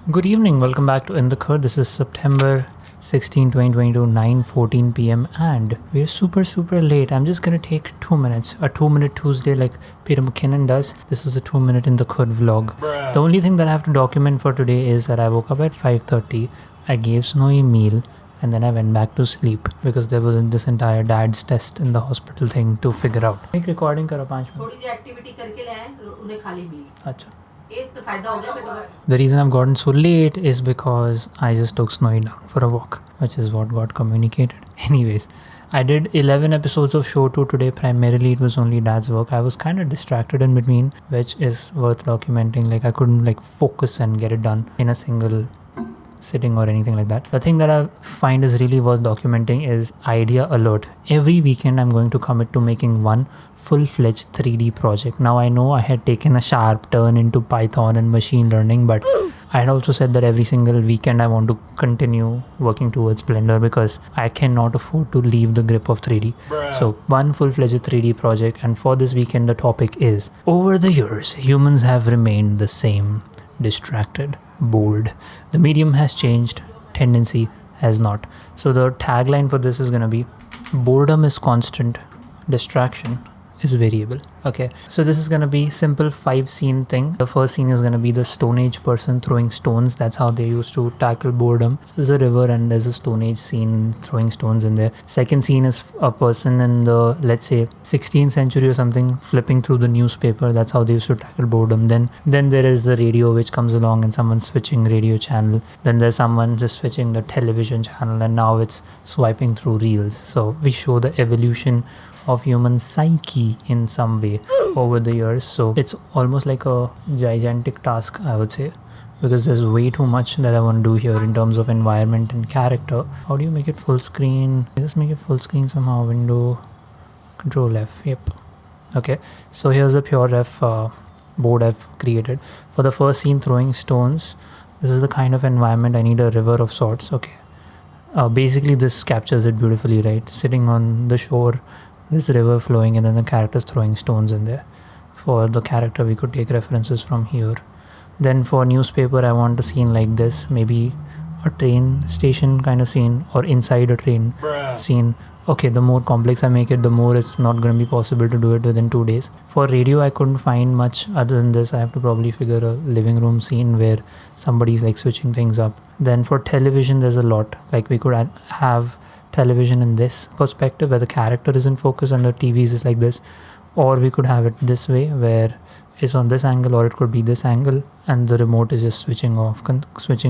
Good evening, welcome back to In the Khud. This is September 16, 2022, 9:14 p.m. and we're super late. I'm just gonna take 2 minutes, a 2-minute Tuesday like Peter McKinnon does. This is a 2-minute In the Khud vlog. The only thing that I have to document for today is that I woke up at 5:30, I gave Snowy meal, and then I went back to sleep because there wasn't this entire dad's test in the hospital thing to figure out. Make recording karo 5 minutes. थोड़ी सी activity करके ले आए उन्हें खाली मील अच्छा. एक तो फायदा हो गया बेटा The reason I've gotten so late is because I just took Snowy down for a walk, which is what got communicated. Anyways, I did 11 episodes of show 2 today. Primarily it was only dad's work. I was kind of distracted in between, which is worth documenting. Like I couldn't focus and get it done in a single sitting or anything like that. The thing that I find is really worth documenting is idea alert. Every weekend I'm going to commit to making one full-fledged 3D project. Now I know I had taken a sharp turn into Python and machine learning, but I had also said that every single weekend I want to continue working towards Blender because I cannot afford to leave the grip of 3D. So one full-fledged 3D project, and for this weekend the topic is, over the years humans have remained the same, distracted, bored. The medium has changed, tendency has not. So the tagline for this is going to be, boredom is constant, distraction is variable. Okay, so this is going to be simple 5-scene thing. The first scene is going to be the Stone Age person throwing stones. That's how they used to tackle boredom. So there's a river and there's a Stone Age scene throwing stones in there. Second scene is a person in the, let's say, 16th century or something, flipping through the newspaper. That's how they used to tackle boredom. Then there is the radio which comes along and someone's switching radio channel. Then there's someone just switching the television channel, and now it's swiping through reels. So we show the evolution of human psyche in some way over the years. So it's almost like a gigantic task, I would say, because there's way too much that I want to do here in terms of environment and character. How do you make it full screen? Just make it full screen somehow. Window, Control F. Yep. Okay, so here's a pure F board I've created for the first scene, throwing stones. This is the kind of environment I need, a river of sorts. Okay, basically this captures it beautifully, right? Sitting on the shore, this river flowing, and then the characters throwing stones in there. For the character we could take references from here. Then for newspaper I want a scene like this, maybe a train station kind of scene, or inside a train scene. Okay, the more complex I make it, the more it's not going to be possible to do it within 2 days. For radio I couldn't find much other than this. I have to probably figure a living room scene where somebody's switching things up. Then for television there's a lot. We could have television in this perspective where the character is in focus and the TV is like this, or we could have it this way where it's on this angle, or it could be this angle and the remote is just switching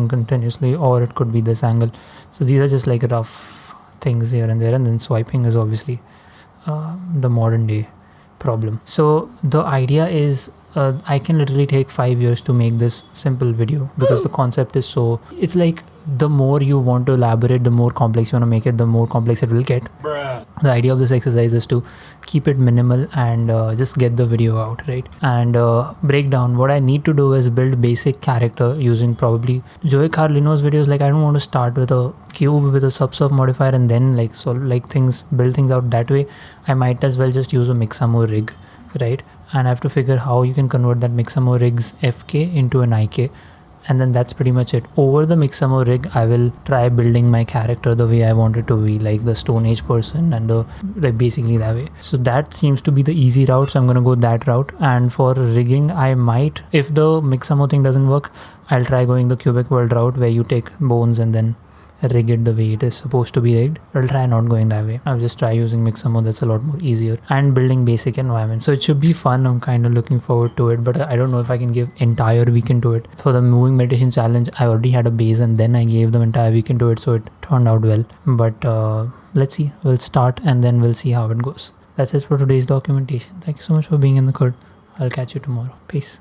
continuously, or it could be this angle. So these are just rough things here and there, and then swiping is obviously the modern day problem. So the idea is I can literally take 5 years to make this simple video because the concept is so, it's the more you want to elaborate, the more complex you want to make it, the more complex it will get. The idea of this exercise is to keep it minimal and just get the video out, right? And break down. What I need to do is build basic character using probably Joey Carlino's videos. I don't want to start with a cube with a subsurf modifier and then build things out that way. I might as well just use a Mixamo rig, right? And I have to figure how you can convert that Mixamo rig's FK into an IK. And then that's pretty much it. Over the Mixamo rig, I will try building my character the way I want it to be, like the Stone Age person, and basically that way. So that seems to be the easy route, so I'm gonna go that route. And for rigging, I might, if the Mixamo thing doesn't work, I'll try going the Cubic World route where you take bones and then rig it the way it is supposed to be rigged. I'll try not going that way. I'll just try using Mixamo. That's a lot more easier, and building basic environment. So it should be fun. I'm kind of looking forward to it, but I don't know if I can give entire weekend to it. For the moving meditation challenge, I already had a base and then I gave the entire weekend to it, so it turned out well. But let's see. We'll start and then we'll see how it goes. That's it for today's documentation. Thank you so much for being in the Khud. I'll catch you tomorrow. Peace.